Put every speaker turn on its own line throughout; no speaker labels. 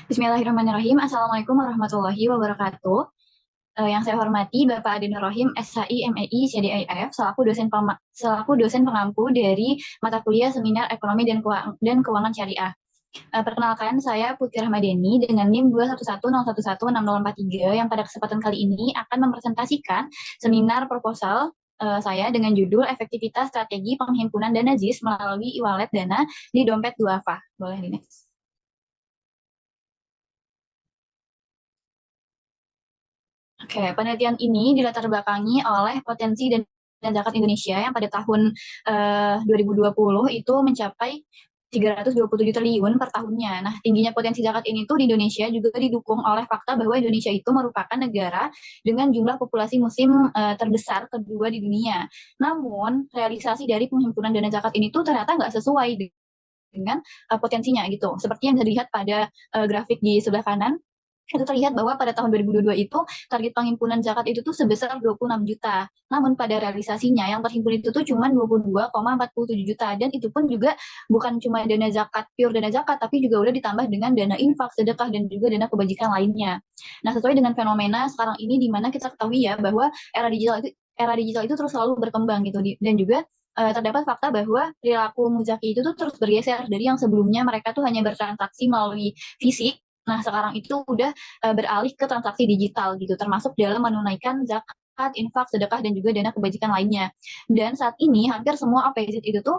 Bismillahirrahmanirrahim. Assalamualaikum warahmatullahi wabarakatuh. Yang saya hormati Bapak Adi Nur Rohim, SHI, MEI, CDIF, selaku dosen pengampu dari mata kuliah Seminar Ekonomi dan Keuangan Syariah. Perkenalkan, saya Putri Rahmadeni dengan NIM 21101116043 yang pada kesempatan kali ini akan mempresentasikan seminar proposal saya dengan judul Efektivitas Strategi Penghimpunan Dana JIS melalui e-wallet dana di dompet duafa. Boleh di next. Oke, penelitian ini dilatar belakangi oleh potensi dan zakat Indonesia yang pada tahun 2020 itu mencapai 327 triliun per tahunnya. Nah, tingginya potensi zakat ini tuh di Indonesia juga didukung oleh fakta bahwa Indonesia itu merupakan negara dengan jumlah populasi muslim terbesar kedua di dunia. Namun, realisasi dari penghimpunan dana zakat ini tuh ternyata nggak sesuai dengan potensinya gitu. Seperti yang bisa dilihat pada grafik di sebelah kanan, itu terlihat bahwa pada tahun 2022 itu target penghimpunan zakat itu tuh sebesar 26 juta. Namun pada realisasinya yang terhimpun itu tuh cuma 22,47 juta. Dan itu pun juga bukan cuma dana zakat, pure dana zakat, tapi juga udah ditambah dengan dana infak, sedekah, dan juga dana kebajikan lainnya. Nah, sesuai dengan fenomena sekarang ini di mana kita ketahui ya bahwa era digital itu terus selalu berkembang gitu. Dan juga terdapat fakta bahwa perilaku muzaki itu tuh terus bergeser dari yang sebelumnya mereka tuh hanya bertransaksi melalui fisik. Nah, sekarang itu udah beralih ke transaksi digital gitu, termasuk dalam menunaikan zakat, infak, sedekah, dan juga dana kebajikan lainnya. Dan saat ini hampir semua OPZ itu tuh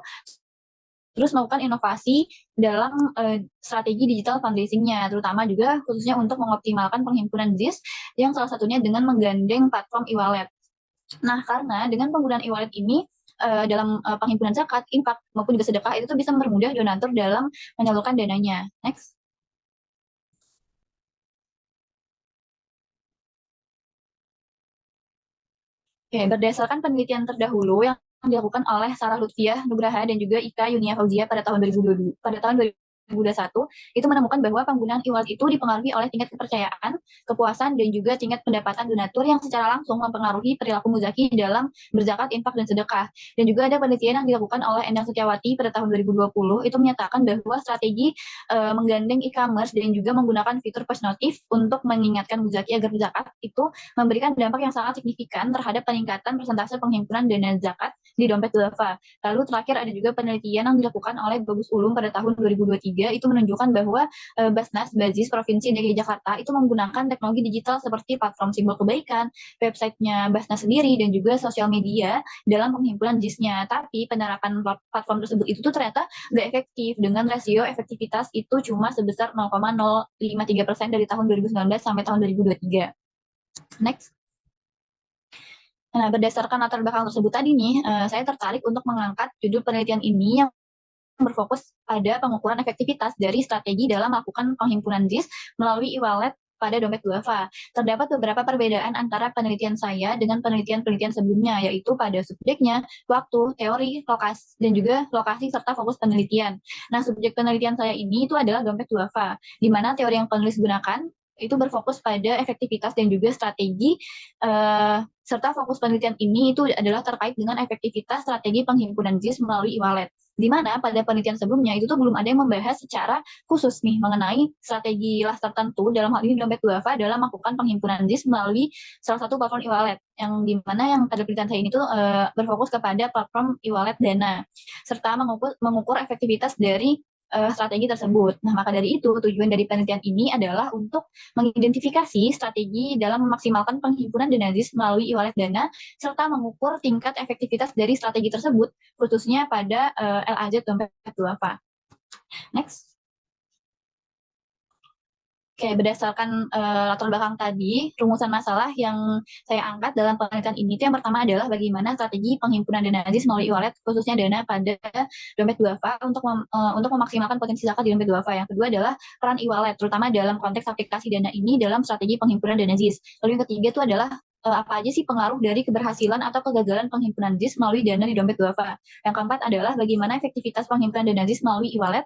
terus melakukan inovasi dalam strategi digital fundraising-nya, terutama juga khususnya untuk mengoptimalkan penghimpunan ZIS yang salah satunya dengan menggandeng platform e-wallet. Nah, karena dengan penggunaan e-wallet ini dalam penghimpunan zakat, infak, maupun juga sedekah itu tuh bisa mempermudah donatur dalam menyalurkan dananya. Next. Oke, berdasarkan penelitian terdahulu yang dilakukan oleh Sarah Lutfiah Nugraha dan juga Ika Yunia Fauzia pada tahun 2022, pada tahun 2021, itu menemukan bahwa penggunaan e-wallet itu dipengaruhi oleh tingkat kepercayaan, kepuasan, dan juga tingkat pendapatan donatur yang secara langsung mempengaruhi perilaku muzaki dalam berzakat, infak, dan sedekah. Dan juga ada penelitian yang dilakukan oleh Endang Setiawati pada tahun 2020, itu menyatakan bahwa strategi menggandeng e-commerce dan juga menggunakan fitur push notif untuk mengingatkan muzaki agar berzakat itu memberikan dampak yang sangat signifikan terhadap peningkatan persentase penghimpunan dana zakat di dompet duafa. Lalu terakhir ada juga penelitian yang dilakukan oleh Bagus Ulum pada tahun 2023 itu menunjukkan bahwa Basnas Bazis Provinsi DKI Jakarta itu menggunakan teknologi digital seperti platform simbol kebaikan, websitenya Basnas sendiri, dan juga sosial media dalam penghimpunan JIS-nya. Tapi penerapan platform tersebut itu tuh ternyata nggak efektif dengan rasio efektivitas itu cuma sebesar 0,053% dari tahun 2019 sampai tahun 2023. Next. Nah, berdasarkan latar belakang tersebut tadi nih, saya tertarik untuk mengangkat judul penelitian ini yang berfokus pada pengukuran efektivitas dari strategi dalam melakukan penghimpunan JIS melalui e-wallet pada dompet duafa. Terdapat beberapa perbedaan antara penelitian saya dengan penelitian-penelitian sebelumnya, yaitu pada subjeknya, waktu, teori, lokasi, dan juga lokasi serta fokus penelitian. Nah, subjek penelitian saya ini itu adalah dompet duafa, di mana teori yang penulis gunakan itu berfokus pada efektivitas dan juga strategi serta fokus penelitian ini itu adalah terkait dengan efektivitas strategi penghimpunan JIS melalui e-wallet. Di mana pada penelitian sebelumnya itu tuh belum ada yang membahas secara khusus nih mengenai strategi las tertentu dalam hal ini dompet duafa dalam melakukan penghimpunan JIS melalui salah satu platform e-wallet yang di mana yang pada penelitian saya ini tuh berfokus kepada platform e-wallet Dana serta mengukur efektivitas dari strategi tersebut. Nah, maka dari itu tujuan dari penelitian ini adalah untuk mengidentifikasi strategi dalam memaksimalkan penghimpunan dana JIS melalui e-wallet Dana serta mengukur tingkat efektivitas dari strategi tersebut khususnya pada LAZ dompet duafa. Next. Oke, berdasarkan latar belakang tadi, rumusan masalah yang saya angkat dalam penelitian ini itu yang pertama adalah bagaimana strategi penghimpunan dana JIS melalui e-wallet, khususnya dana pada dompet duafa untuk memaksimalkan potensi zakat di dompet duafa. Yang kedua adalah peran e-wallet, terutama dalam konteks aplikasi dana ini dalam strategi penghimpunan dana JIS. Lalu yang ketiga itu adalah apa aja sih pengaruh dari keberhasilan atau kegagalan penghimpunan JIS melalui dana di dompet duafa. Yang keempat adalah bagaimana efektivitas penghimpunan dana JIS melalui e-wallet.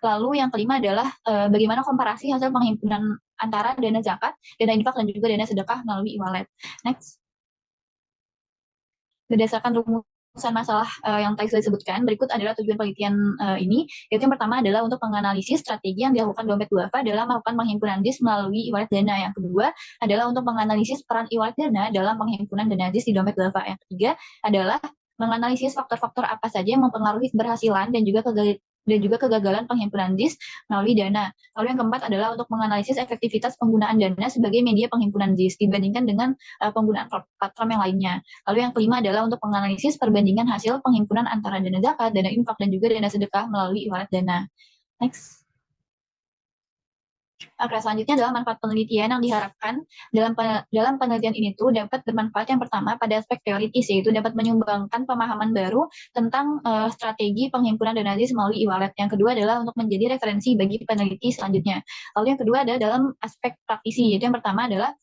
Lalu yang kelima adalah bagaimana komparasi hasil penghimpunan antara dana zakat, dana infak, dan juga dana sedekah melalui e-wallet. Next. Berdasarkan rumus masalah yang tadi sudah disebutkan, berikut adalah tujuan penelitian ini, yaitu yang pertama adalah untuk menganalisis strategi yang dilakukan dompet duafa dalam melakukan penghimpunan JIS melalui e-wallet dana. Yang kedua adalah untuk menganalisis peran e-wallet dana dalam penghimpunan dana JIS di dompet duafa. Yang ketiga adalah menganalisis faktor-faktor apa saja yang mempengaruhi keberhasilan dan juga kegagalan penghimpunan JIS melalui dana. Lalu yang keempat adalah untuk menganalisis efektivitas penggunaan dana sebagai media penghimpunan JIS dibandingkan dengan penggunaan platform yang lainnya. Lalu yang kelima adalah untuk menganalisis perbandingan hasil penghimpunan antara dana zakat, dana infak, dan juga dana sedekah melalui e-wallet dana. Next. Oke, selanjutnya adalah manfaat penelitian yang diharapkan dalam penelitian ini tuh dapat bermanfaat yang pertama pada aspek teoritis, yaitu dapat menyumbangkan pemahaman baru tentang strategi penghimpunan dana JIS melalui e-wallet. Yang kedua adalah untuk menjadi referensi bagi peneliti selanjutnya. Lalu yang kedua adalah dalam aspek praktisi, yaitu yang pertama adalah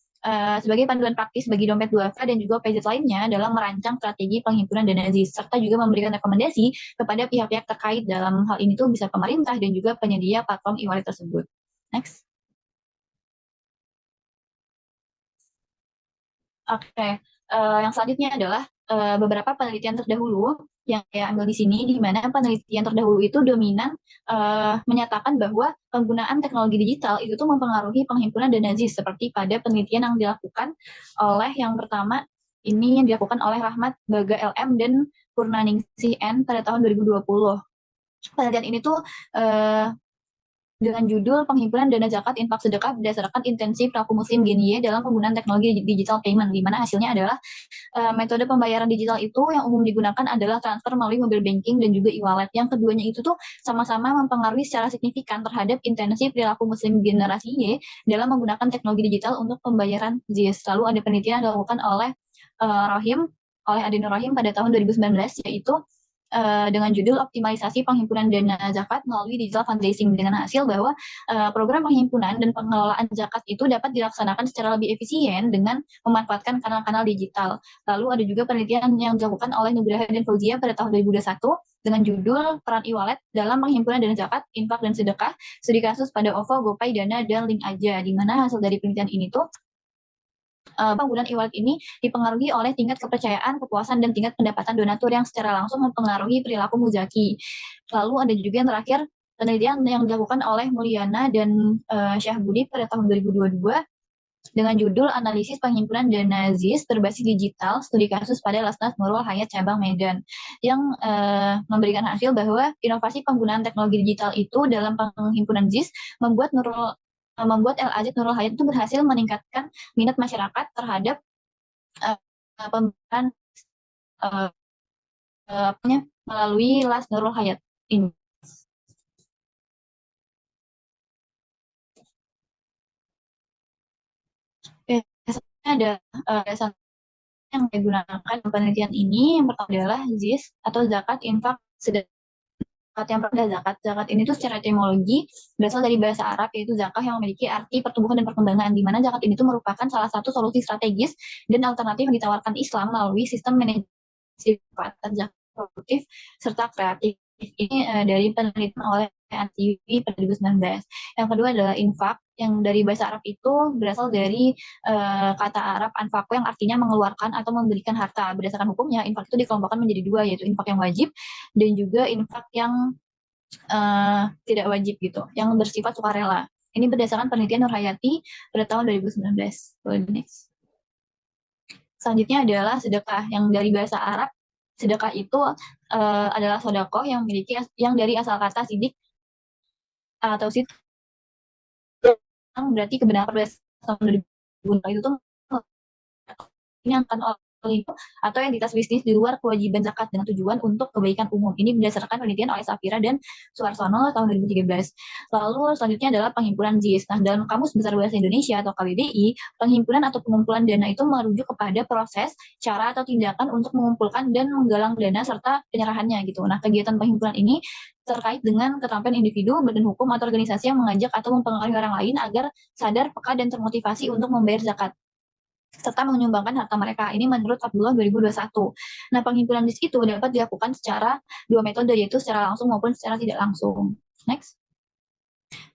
sebagai panduan praktis bagi dompet duafa dan juga PZ lainnya dalam merancang strategi penghimpunan dana JIS, serta juga memberikan rekomendasi kepada pihak-pihak terkait. Dalam hal ini tuh bisa pemerintah dan juga penyedia platform e-wallet tersebut. Next. Oke, yang selanjutnya adalah beberapa penelitian terdahulu yang saya ambil di sini, di mana penelitian terdahulu itu dominan menyatakan bahwa penggunaan teknologi digital itu tuh mempengaruhi penghimpunan dana JIS, seperti pada penelitian yang dilakukan oleh yang pertama ini yang dilakukan oleh Rahmat Baga LM dan Purnaningsih N pada tahun 2020. Penelitian ini tuh dengan judul Penghimpunan Dana Zakat Infak Sedekah Berdasarkan Intensi Perilaku Muslim GNY dalam Penggunaan Teknologi Digital Payment, di mana hasilnya adalah metode pembayaran digital itu yang umum digunakan adalah transfer melalui mobile banking dan juga e-wallet. Yang keduanya itu tuh sama-sama mempengaruhi secara signifikan terhadap intensi perilaku Muslim generasi Y dalam menggunakan teknologi digital untuk pembayaran JIS. Lalu ada penelitian yang dilakukan oleh Adi Nur Rahim pada tahun 2019, yaitu dengan judul optimalisasi penghimpunan dana zakat melalui digital fundraising, dengan hasil bahwa program penghimpunan dan pengelolaan zakat itu dapat dilaksanakan secara lebih efisien dengan memanfaatkan kanal-kanal digital. Lalu ada juga penelitian yang dilakukan oleh Nugraha dan Fauzia pada tahun 2021 dengan judul peran e-wallet dalam penghimpunan dana zakat, infak, dan sedekah, studi kasus pada OVO, GoPay, Dana, dan Link Aja, di mana hasil dari penelitian ini tuh penggunaan e-wallet ini dipengaruhi oleh tingkat kepercayaan, kepuasan, dan tingkat pendapatan donatur yang secara langsung mempengaruhi perilaku muzaki. Lalu ada juga yang terakhir, penelitian yang dilakukan oleh Mulyana dan Syahbudi pada tahun 2022 dengan judul Analisis Penghimpunan Dana JIS Berbasis Digital, Studi Kasus pada Lasnas Nurul Hayat Cabang Medan, yang memberikan hasil bahwa inovasi penggunaan teknologi digital itu dalam penghimpunan JIS membuat LAZ Nurul Hayat itu berhasil meningkatkan minat masyarakat terhadap pemberian melalui Las Nurul Hayat ini. Biasanya ada dasar yang digunakan penelitian ini. Yang pertama adalah JIS atau zakat infak sedekah. Yang pertama zakat. Zakat ini tuh secara etimologi berasal dari bahasa Arab, yaitu zakah yang memiliki arti pertumbuhan dan perkembangan, di mana zakat ini tuh merupakan salah satu solusi strategis dan alternatif yang ditawarkan Islam melalui sistem manajemen zakat produktif serta kreatif. Ini dari penelitian oleh Antiwi pada 2019. Yang kedua adalah infak, yang dari bahasa Arab itu berasal dari kata Arab anfaku yang artinya mengeluarkan atau memberikan harta. Berdasarkan hukumnya, infak itu dikelompokkan menjadi dua, yaitu infak yang wajib dan juga infak yang tidak wajib gitu, yang bersifat sukarela. Ini berdasarkan penelitian Nur Hayati pada tahun 2019. Next. Selanjutnya adalah sedekah, yang dari bahasa Arab. Sedekah itu adalah sodakoh yang dari asal kata sidik atau sid, yang berarti kebenaran berdasarkan dari itu tuh ini akan atau entitas bisnis di luar kewajiban zakat dengan tujuan untuk kebaikan umum. Ini berdasarkan penelitian oleh Safira dan Suarsono tahun 2013. Lalu selanjutnya adalah penghimpunan JIS. Nah, dalam Kamus Besar Bahasa Indonesia atau KBBI, penghimpunan atau pengumpulan dana itu merujuk kepada proses, cara atau tindakan untuk mengumpulkan dan menggalang dana serta penyerahannya gitu. Nah, kegiatan penghimpunan ini terkait dengan keterampilan individu, badan hukum, atau organisasi yang mengajak atau mempengaruhi orang lain agar sadar, peka, dan termotivasi untuk membayar zakat serta menyumbangkan harta mereka. Ini menurut Abdullah 2021. Nah, penghimpunan JIS itu dapat dilakukan secara dua metode, yaitu secara langsung maupun secara tidak langsung. Next.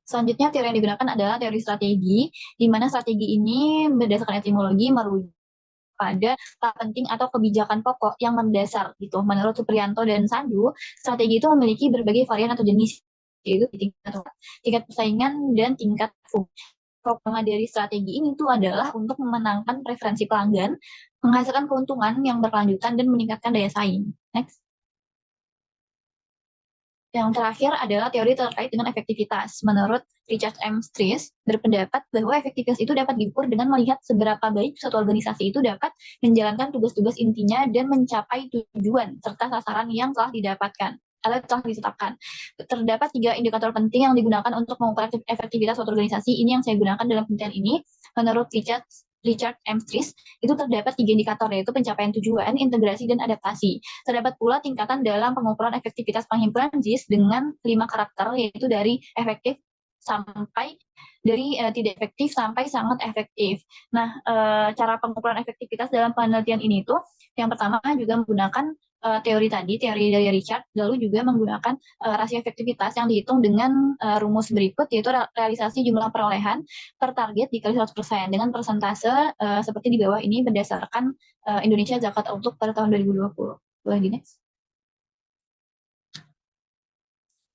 Selanjutnya, teori yang digunakan adalah teori strategi, di mana strategi ini berdasarkan etimologi merujuk pada tahap penting atau kebijakan pokok yang mendasar gitu. Menurut Supriyanto dan Sandu, strategi itu memiliki berbagai varian atau jenis, yaitu tingkat persaingan dan tingkat fungsi. Problema dari strategi ini tuh adalah untuk memenangkan preferensi pelanggan, menghasilkan keuntungan yang berkelanjutan, dan meningkatkan daya saing. Next. Yang terakhir adalah teori terkait dengan efektivitas. Menurut Richard M. Stries, berpendapat bahwa efektivitas itu dapat diukur dengan melihat seberapa baik suatu organisasi itu dapat menjalankan tugas-tugas intinya dan mencapai tujuan serta sasaran yang telah didapatkan atau telah ditetapkan. Terdapat 3 indikator penting yang digunakan untuk mengukur efektivitas suatu organisasi. Ini yang saya gunakan dalam penelitian ini. Menurut Richard M. Stries, itu terdapat 3 indikator, yaitu pencapaian tujuan, integrasi, dan adaptasi. Terdapat pula tingkatan dalam pengukuran efektivitas penghimpunan JIS dengan 5 karakter, yaitu dari efektif sampai tidak efektif sampai sangat efektif. Nah, cara pengukuran efektivitas dalam penelitian ini tuh yang pertama juga menggunakan teori dari Richard, lalu juga menggunakan rasio efektivitas yang dihitung dengan rumus berikut, yaitu realisasi jumlah perolehan per target dikali 100% dengan persentase seperti di bawah ini berdasarkan Indonesia Zakat Outlook pada tahun 2020. Boleh di next?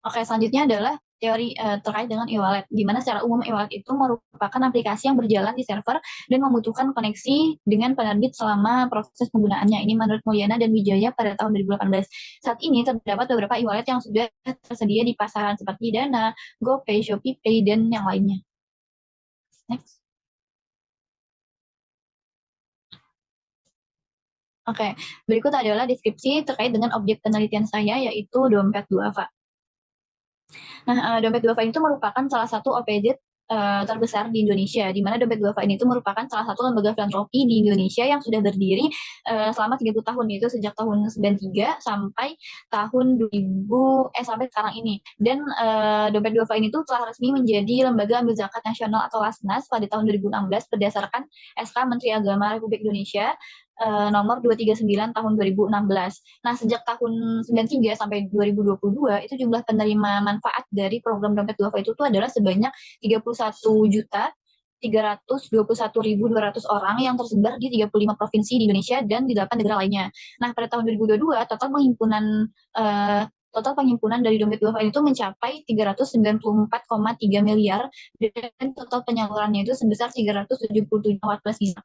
Oke, selanjutnya adalah teori terkait dengan e-wallet, di mana secara umum e-wallet itu merupakan aplikasi yang berjalan di server dan membutuhkan koneksi dengan penerbit selama proses penggunaannya. Ini menurut Mulyana dan Wijaya pada tahun 2018. Saat ini terdapat beberapa e-wallet yang sudah tersedia di pasaran seperti Dana, GoPay, ShopeePay, dan yang lainnya. Next. Oke, berikut adalah deskripsi terkait dengan objek penelitian saya, yaitu dompet duafa. Nah, dompet duafa itu merupakan salah satu OPJ terbesar di Indonesia, di mana dompet duafa ini itu merupakan salah satu lembaga filantropi di Indonesia yang sudah berdiri selama 30 tahun, yaitu sejak tahun 93 sampai tahun 2000 sampai sekarang ini. Dan dompet duafa ini tuh telah resmi menjadi lembaga amil zakat nasional atau Lasnas pada tahun 2016 berdasarkan SK Menteri Agama Republik Indonesia nomor 239 tahun 2016. Nah, sejak tahun 93 sampai 2022 itu jumlah penerima manfaat dari program dompet duafa itu tuh adalah sebanyak 31.321.200 orang yang tersebar di 35 provinsi di Indonesia dan di 8 negara lainnya. Nah, pada tahun 2022 total pengimpunan dari dompet duafa itu mencapai 394,3 miliar dan total penyalurannya itu sebesar 377,14 miliar.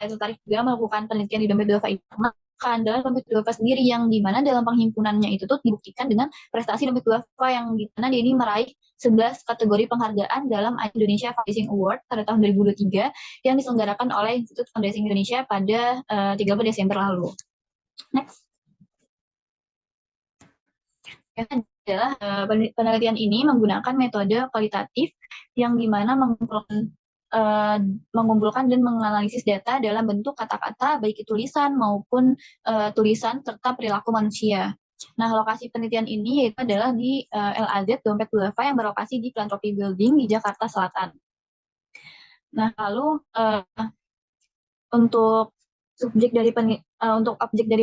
Saya tertarik juga melakukan penelitian di dompet duafa itu karena keandalan dompet duafa sendiri yang dimana dalam penghimpunannya itu tuh dibuktikan dengan prestasi dompet duafa yang dimana dia ini meraih 11 kategori penghargaan dalam Indonesia Fundraising Award pada tahun 2023 yang diselenggarakan oleh Institut Fundraising Indonesia pada 13 Desember lalu. Next. Yang adalah penelitian ini menggunakan metode kualitatif yang dimana mengumpulkan dan menganalisis data dalam bentuk kata-kata, baik itu tulisan maupun tulisan serta perilaku manusia. Nah, lokasi penelitian ini yaitu adalah di LAZ Dompet Duafa yang berlokasi di Philanthropy Building di Jakarta Selatan. Nah, lalu untuk objek dari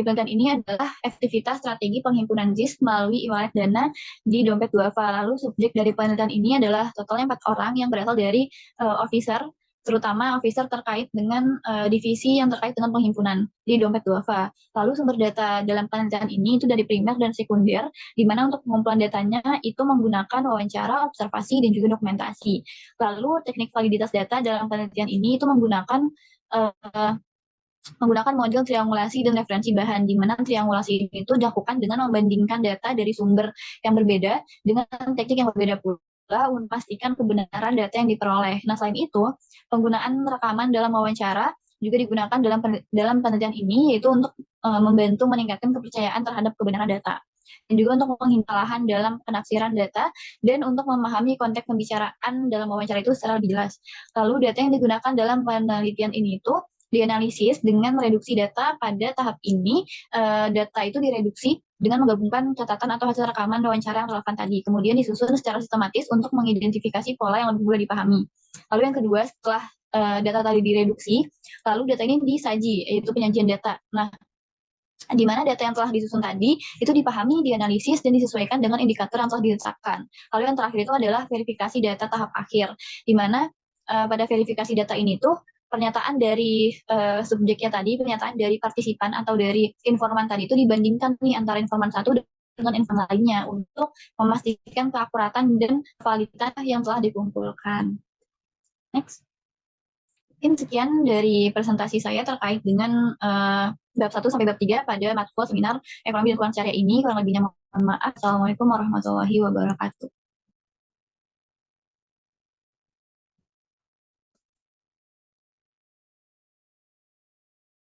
penelitian ini adalah efektivitas strategi penghimpunan JIS melalui e-wallet Dana di dompet duafa. Lalu subjek dari penelitian ini adalah totalnya 4 orang yang berasal dari officer, terutama officer terkait dengan divisi yang terkait dengan penghimpunan di dompet duafa. Lalu sumber data dalam penelitian ini itu dari primer dan sekunder, di mana untuk pengumpulan datanya itu menggunakan wawancara, observasi, dan juga dokumentasi. Lalu teknik validitas data dalam penelitian ini itu menggunakan model triangulasi dan referensi bahan, di mana triangulasi itu dilakukan dengan membandingkan data dari sumber yang berbeda dengan teknik yang berbeda pula untuk memastikan kebenaran data yang diperoleh. Nah, selain itu, penggunaan rekaman dalam wawancara juga digunakan dalam penelitian ini, yaitu untuk membantu meningkatkan kepercayaan terhadap kebenaran data. Dan juga untuk menghindari dalam penafsiran data dan untuk memahami konteks pembicaraan dalam wawancara itu secara lebih jelas. Lalu data yang digunakan dalam penelitian ini itu dianalisis dengan mereduksi data. Pada tahap ini, data itu direduksi dengan menggabungkan catatan atau hasil rekaman wawancara yang relevan tadi. Kemudian disusun secara sistematis untuk mengidentifikasi pola yang lebih mudah dipahami. Lalu yang kedua, setelah data tadi direduksi, lalu data ini disaji, yaitu penyajian data. Nah, di mana data yang telah disusun tadi itu dipahami, dianalisis, dan disesuaikan dengan indikator yang telah ditetapkan. Lalu yang terakhir itu adalah verifikasi data tahap akhir, di mana pada verifikasi data ini tuh pernyataan dari subjeknya tadi, pernyataan dari partisipan atau dari informan tadi itu dibandingkan nih antara informan satu dengan informan lainnya untuk memastikan keakuratan dan validitas yang telah dikumpulkan. Next. Mungkin sekian dari presentasi saya terkait dengan bab 1 sampai bab 3 pada matkul seminar ekonomi lingkungan syariah ini. Kurang lebihnya mohon maaf. Assalamualaikum warahmatullahi wabarakatuh.